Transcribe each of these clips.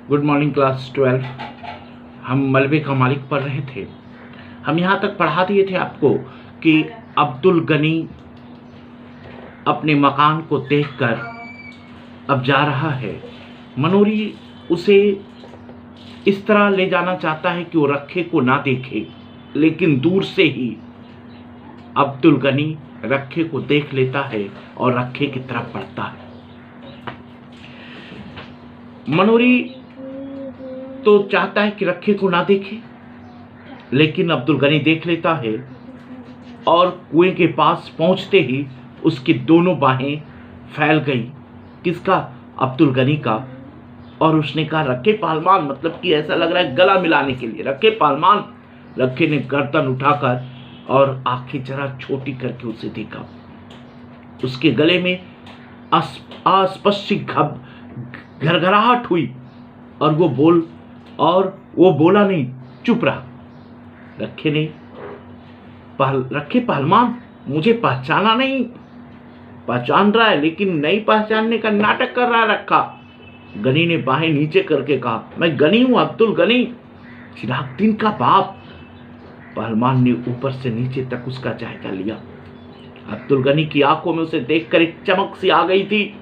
Good morning class 12। हम मलबे का मालिक पढ़ रहे थे। हम यहाँ तक पढ़ा दिए थे आपको कि अब्दुल गनी अपने मकान को देखकर अब जा रहा है। मनोरी उसे इस तरह ले जाना चाहता है कि वो रखे को ना देखे, लेकिन दूर से ही अब्दुल गनी रखे को देख लेता है और रखे की तरफ बढ़ता है। मनोरी तो चाहता है कि रखे को ना देखे, लेकिन अब्दुल गनी देख लेता है और कुएं के पास पहुंचते ही उसकी दोनों बाहें फैल गई। किसका? अब्दुल गनी का। और उसने कहा, रखे पहलवान, मतलब कि ऐसा लग रहा है गला मिलाने के लिए, रखे पहलवान। रखे ने गर्दन उठाकर और आंखें जरा छोटी करके उसे देखा। उसके गले में अस्पष्ट घरघराहट हुई और वो बोला नहीं, चुप रहा। रखे पहलवान, मुझे पहचाना नहीं। पहचान रहा है, लेकिन नहीं पहचानने का नाटक कर रहा है रखा। गनी ने बाहें नीचे करके कहा, मैं गनी हूं, अब्दुल गनी, चिरागुद्दीन का बाप। पहलवान ने ऊपर से नीचे तक उसका जायजा लिया। अब्दुल गनी की आंखों में उसे देखकर एक चमक सी आ गई थी।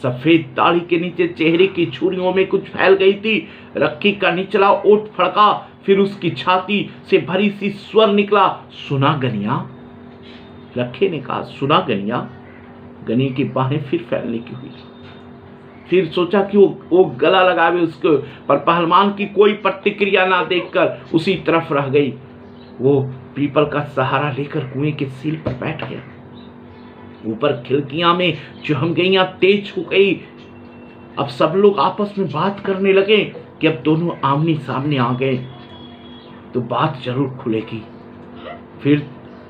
सफेद दाढ़ी के नीचे चेहरे की झुर्रियों में कुछ फैल गई थी। रखी का निचला ओठ फड़का, फिर उसकी छाती से भरी सी स्वर निकला, सुना गनिया? रखे ने कहा, सुना गनिया? गनी की बाहें फिर फैलने की हुई। फिर सोचा कि वो गला लगावे उसको, पर पहलवान की कोई प्रतिक्रिया ना देखकर उसी तरफ रह गई। वो पीपल का सहारा लेकर कुएं के सील पर बैठ गया। ऊपर खिड़कियां में चुहमगइयां तेज हो गई। अब सब लोग आपस में बात करने लगे कि अब दोनों आमने सामने आ गए तो बात जरूर खुलेगी। फिर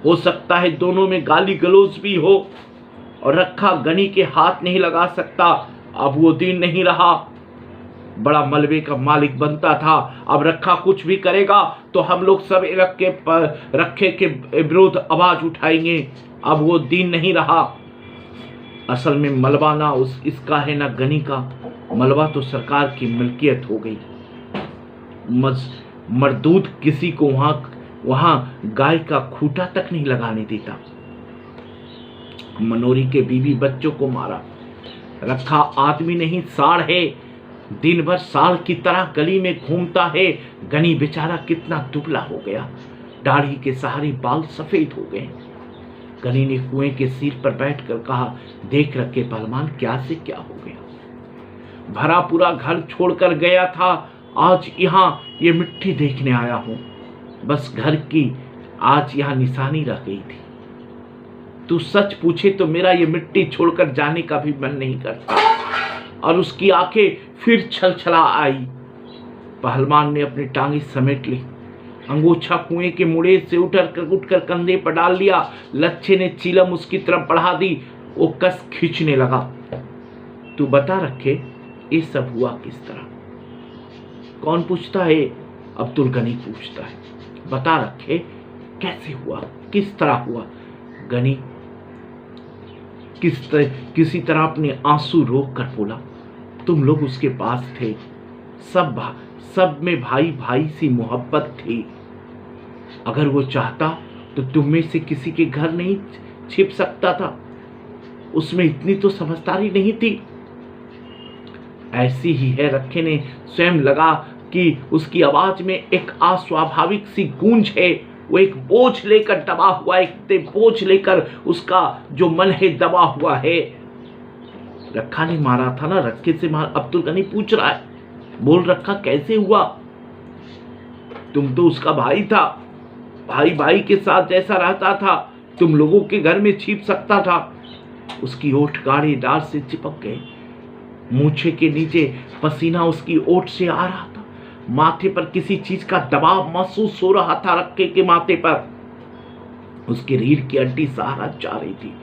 हो सकता है दोनों में गाली गलौज भी हो। और रखा गनी के हाथ नहीं लगा सकता। अब वो दिन नहीं रहा। बड़ा मलबे का मालिक बनता था। अब रखा कुछ भी करेगा तो हम लोग सब रखे के विरोध आवाज उठाएंगे। अब वो दिन नहीं रहा। असल में मलबा ना इसका है ना गनी का। मलबा तो सरकार की मिल्कियत हो गई। मरदूद किसी को वहां गाय का खूंटा तक नहीं लगाने देता। मनोरी के बीवी बच्चों को मारा। रखा आदमी नहीं, साड़ है। दिन भर साड़ की तरह गली में घूमता है। गनी बेचारा कितना दुबला हो गया। दाढ़ी के सहारे बाल सफेद हो गए। गनी ने कुएं के सिर पर बैठकर कहा, देख रखे पहलवान, क्या से क्या हो गया। भरा पूरा घर छोड़कर गया था, आज यहाँ ये मिट्टी देखने आया हूं। बस घर की आज यहाँ निशानी रह गई थी। तू सच पूछे तो मेरा ये मिट्टी छोड़कर जाने का भी मन नहीं करता। और उसकी आंखें फिर छलछला आई। पहलवान ने अपनी टांगे समेट ली। अंगोछा कुएं के मुड़े से उठकर कंधे पर डाल लिया। लच्छे ने चीलम उसकी तरफ बढ़ा दी। वो कस खींचने लगा। तू बता रखे, ये सब हुआ किस तरह? कौन पूछता है? अब्दुल गनी पूछता है। बता रखे, कैसे हुआ, किस तरह हुआ? गनी किसी तरह अपने आंसू रोक कर बोला, तुम लोग उसके पास थे। सब में भाई भाई सी मोहब्बत थी। अगर वो चाहता तो तुम में से किसी के घर नहीं छिप सकता था। उसमें इतनी तो समझदारी नहीं थी। ऐसी ही है। रखे ने स्वयं लगा कि उसकी आवाज में एक अस्वाभाविक सी गूंज है। वो एक बोझ लेकर दबा हुआ, एक बोझ लेकर उसका जो मन है दबा हुआ है। रखा ने मारा था ना, रखे से अब्दुल गनी पूछ रहा है। बोल रखा, कैसे हुआ? तुम तो उसका भाई था। भाई भाई के साथ जैसा रहता था, तुम लोगों के घर में छिप सकता था। उसकी ओठ गाढ़ी डाल से चिपक गए। मूछे के नीचे पसीना उसकी ओठ से आ रहा था। माथे पर किसी चीज का दबाव महसूस हो रहा था। रखे के माथे पर उसकी रीढ़ की हड्डी सहारा चाह रही थी।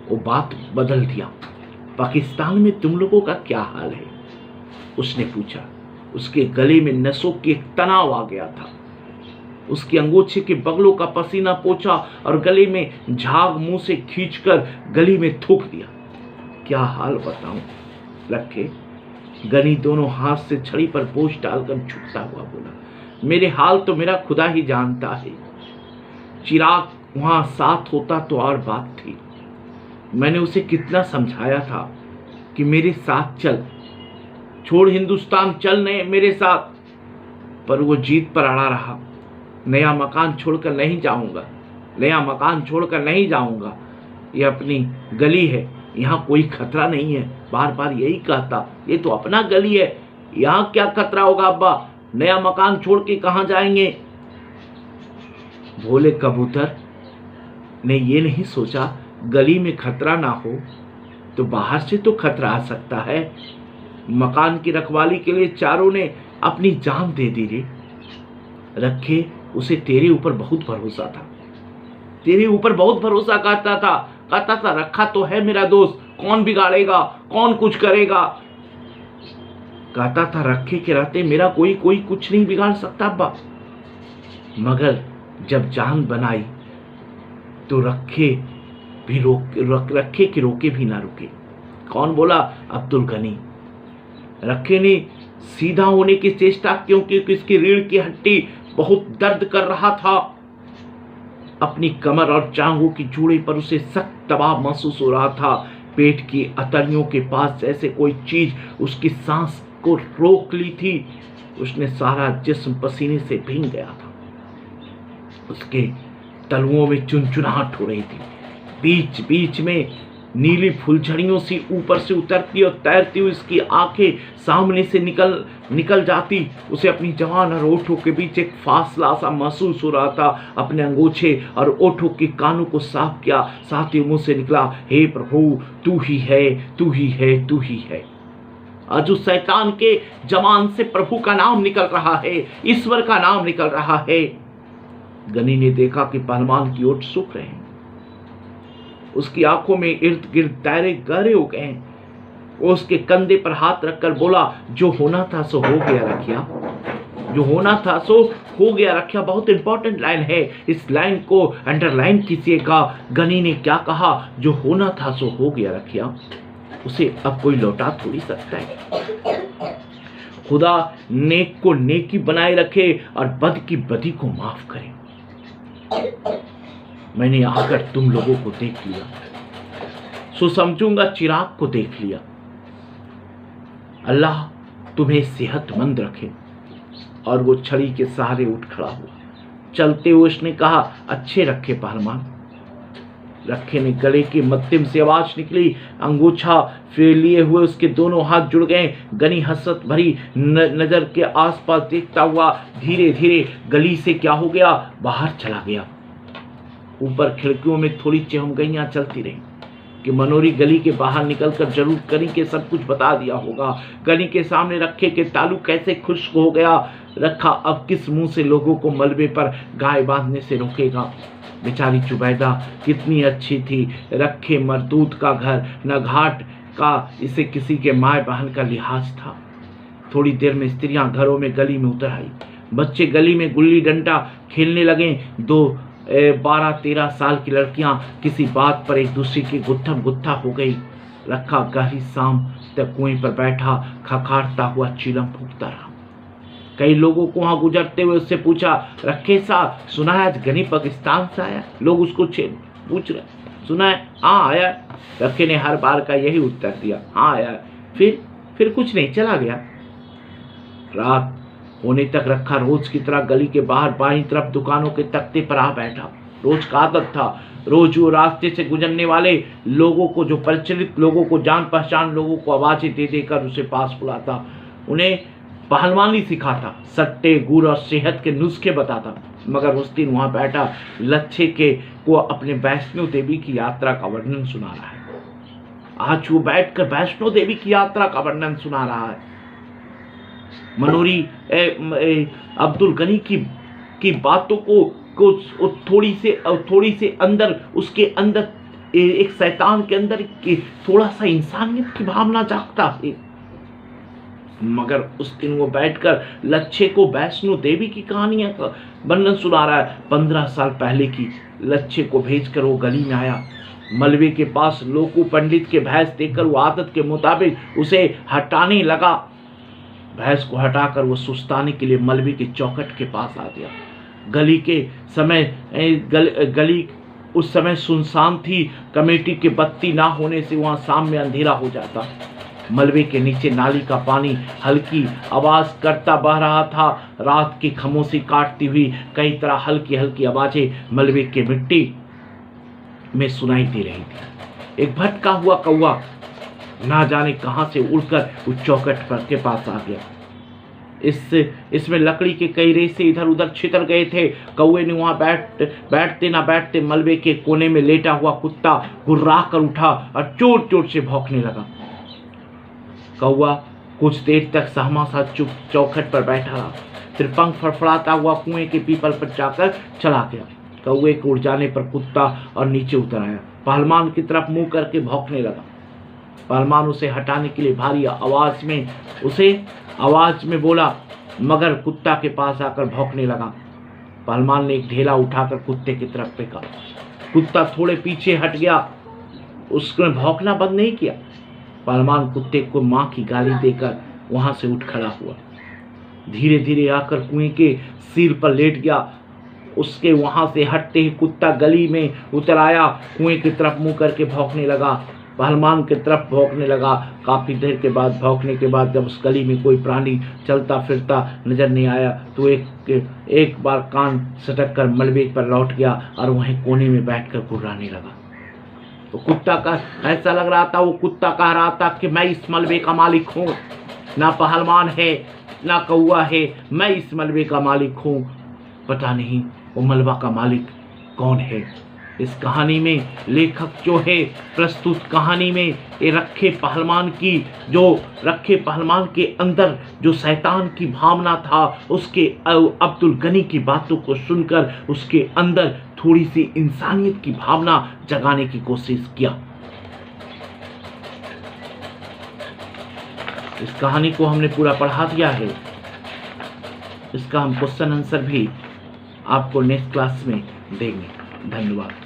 वो बात बदल दिया। पाकिस्तान में तुम लोगों का क्या हाल है? उसने पूछा। उसके गले में नसों की एक तनाव आ गया था। उसके अंगोछे के बगलों का पसीना पोंछा और गले में झाग मुंह से खींचकर गली में थूक दिया। क्या हाल बताऊं रखे? गनी दोनों हाथ से छड़ी पर बोझ डालकर झुकता हुआ बोला, मेरे हाल तो मेरा खुदा ही जानता है। चिराग वहां साथ होता तो और बात थी। मैंने उसे कितना समझाया था कि मेरे साथ चल, छोड़ हिंदुस्तान, चल मेरे साथ, पर वो जीत पर अड़ा रहा। नया मकान छोड़कर नहीं जाऊंगा, नया मकान छोड़कर नहीं जाऊंगा। ये अपनी गली है, यहाँ कोई खतरा नहीं है। बार बार यही कहता, ये तो अपना गली है, यहाँ क्या खतरा होगा अब्बा, नया मकान छोड़ के कहाँ जाएंगे। भोले कबूतर ने ये नहीं सोचा गली में खतरा ना हो तो बाहर से तो खतरा आ सकता है। मकान की रखवाली के लिए चारों ने अपनी जान दे दी रे। रखे, उसे तेरे ऊपर बहुत भरोसा था, तेरे ऊपर बहुत भरोसा कहता था रखा तो है मेरा दोस्त, कौन बिगाड़ेगा, कौन कुछ करेगा। कहता था रखे के रहते मेरा कोई कुछ नहीं बिगाड़ सकता अब्बा। मगर जब जान बनाई तो रखे के रोके भी ना रुके। कौन बोला? अब्दुल गनी। रखे ने सीधा होने की चेष्टा, क्योंकि इसकी रीढ़ की हड्डी बहुत दर्द कर रहा था। अपनी कमर और जांघों की जूड़े पर उसे सख्त दबाव महसूस हो रहा था। पेट की अतड़ियों के पास जैसे कोई चीज उसकी सांस को रोक ली थी। उसने सारा जिस्म पसीने से भीग गया था। उसके तलुओं में चुनचुनाहट हो रही थी। बीच बीच में नीली फुलझड़ियों से ऊपर से उतरती और तैरती हुई उसकी आंखें सामने से निकल जाती। उसे अपनी जवान और ओठों के बीच एक फासला सा महसूस हो रहा था। अपने अंगूछे और ओठों के कानों को साफ किया, साथ ही मुंह से निकला, हे प्रभु, तू ही है, तू ही है, तू ही है। आज उस शैतान के जवान से प्रभु का नाम निकल रहा है, ईश्वर का नाम निकल रहा है। गनी ने देखा कि पहलवान की ओठ सूख रहे हैं, उसकी आंखों में इर्द गिर्द दायरे गहरे हो गए हैं। वो उसके कंधे पर हाथ रखकर बोला, जो होना था सो हो गया रखिया, जो होना था सो हो गया रखिया। बहुत इंपॉर्टेंट लाइन है, इस लाइन को अंडरलाइन कीजिएगा। गनी ने क्या कहा? जो होना था सो हो गया रखिया। उसे अब कोई लौटा थोड़ी सकता है। खुदा नेक को नेकी बनाए रखे और बद की बदी को माफ करे। मैंने आकर तुम लोगों को देख लिया, सो समझूंगा चिराग को देख लिया। अल्लाह तुम्हें सेहतमंद रखे। और वो छड़ी के सहारे उठ खड़ा हुआ। चलते हुए उसने कहा, अच्छे रखे पहलवान। रखे ने गले की मत्तिम से आवाज निकली। अंगूछा फेर लिए हुए उसके दोनों हाथ जुड़ गए। गनी हसरत भरी नजर के आसपास देखता हुआ धीरे धीरे गली से क्या हो गया, बाहर चला गया। ऊपर खिड़कियों में थोड़ी चहमगइयां चलती रही कि मनोरी गली के बाहर निकलकर जरूर गनी के सब कुछ बता दिया होगा। गनी के सामने रखे के तालू कैसे खुश्क हो गया। रखा अब किस मुंह से लोगों को मलबे पर गाय बांधने से रोकेगा। बेचारी जुबैदा कितनी अच्छी थी। रखे मरदूत का घर, न घाट का इसे किसी के माए बहन का लिहाज था। थोड़ी देर में स्त्रियां घरों में गली में उतर आई। बच्चे गली में गुल्ली डंडा खेलने लगे। 12-13 साल की लड़कियां किसी बात पर एक दूसरे की गुत्थम गुत्था हो गई। रखा गहरी शाम तक कुएं पर बैठा खखाड़ता हुआ चीलम फूंकता रहा। कई लोगों को वहां गुजरते हुए उससे पूछा, रखे सा सुना है आज गनी पाकिस्तान से आया? लोग उसको पूछ रहे, सुना है? हाँ आया। रखे ने हर बार का यही उत्तर दिया, हाँ आया। फिर कुछ नहीं, चला गया। रात होने तक रखा रोज की तरह गली के बाहर बाईं तरफ दुकानों के तख्ते पर आ बैठा। रोज का आदत था। रोज वो रास्ते से गुजरने वाले लोगों को, जो परिचित लोगों को, जान पहचान लोगों को आवाजें दे देकर उसे पास बुलाता। उन्हें पहलवानी सिखाता, सट्टे गुड़ और सेहत के नुस्खे बताता। मगर उस दिन वहां बैठा लच्छे को अपने वैष्णो देवी की यात्रा का वर्णन सुना रहा है। आज वो बैठकर वैष्णो देवी की यात्रा का वर्णन सुना रहा है। मनोरी अब्दुल गनी की बातों को थोड़ी से अंदर, उसके अंदर एक शैतान के अंदर थोड़ा सा इंसानियत की भावना जागता है। मगर उस दिन वो बैठकर लच्छे को वैष्णो देवी की कहानियां का वर्णन सुना रहा है। 15 साल पहले की। लच्छे को भेजकर वो गली में आया। मलबे के पास लोकू पंडित के भैंस देखकर वो आदत के मुताबिक उसे हटाने लगा। भैंस को हटाकर वो सुस्ताने के लिए मलबे के चौखट के पास आ गया। गली के समय गली उस समय सुनसान थी। कमेटी के बत्ती ना होने से वहाँ शाम में अंधेरा हो जाता। मलबे के नीचे नाली का पानी हल्की आवाज करता बह रहा था। रात की खामोशी काटती हुई कई तरह हल्की हल्की आवाजें मलबे के मिट्टी में सुनाई दे रही थी। एक भटका हुआ कौवा ना जाने कहां से उड़कर उस चौखट पर के पास आ गया। इसमें लकड़ी के कई रेसे इधर उधर छितर गए थे। कौवे ने वहां बैठते ना बैठते मलबे के कोने में लेटा हुआ कुत्ता गुर्रा कर उठा और चोट चोट से भौंकने लगा। कौवा कुछ देर तक सहमा सा चुप चौखट पर बैठा रहा, फिर पंख फड़फड़ाता हुआ कुएं के पीपल पर जाकर चला गया। कौवे को उड़ जाने पर कुत्ता और नीचे उतर आया, पहलवान की तरफ मुंह करके भौंकने लगा। पहलवान उसे हटाने के लिए भारी आवाज में बोला, मगर कुत्ता के पास आकर भौंकने लगा। पहलवान ने एक ढेला उठाकर कुत्ते की तरफ फेंका। कुत्ता थोड़े पीछे हट गया, उसने भौंकना बंद नहीं किया। पहलवान कुत्ते को मां की गाली देकर वहां से उठ खड़ा हुआ, धीरे धीरे आकर कुएं के सिर पर लेट गया। उसके वहां से हटते ही कुत्ता गली में उतर आया, कुएं की तरफ मुंह करके भौंकने लगा। पहलवान की तरफ भौंकने लगा। काफी देर के बाद भौंकने के बाद जब उस गली में कोई प्राणी चलता फिरता नजर नहीं आया तो एक बार कान सटक कर मलबे पर लौट गया और वहीं कोने में बैठकर गुर्राने लगा। तो कुत्ता का ऐसा लग रहा था, वो कुत्ता कह रहा था कि मैं इस मलबे का मालिक हूँ, ना पहलवान है ना कौवा है, मैं इस मलबे का मालिक हूँ। पता नहीं वो मलबा का मालिक कौन है। इस कहानी में लेखक जो है प्रस्तुत कहानी में ये रखे पहलवान के अंदर जो शैतान की भावना था, उसके अब्दुल गनी की बातों को सुनकर उसके अंदर थोड़ी सी इंसानियत की भावना जगाने की कोशिश किया। इस कहानी को हमने पूरा पढ़ा दिया है। इसका हम क्वेश्चन आंसर भी आपको नेक्स्ट क्लास में देंगे। धन्यवाद।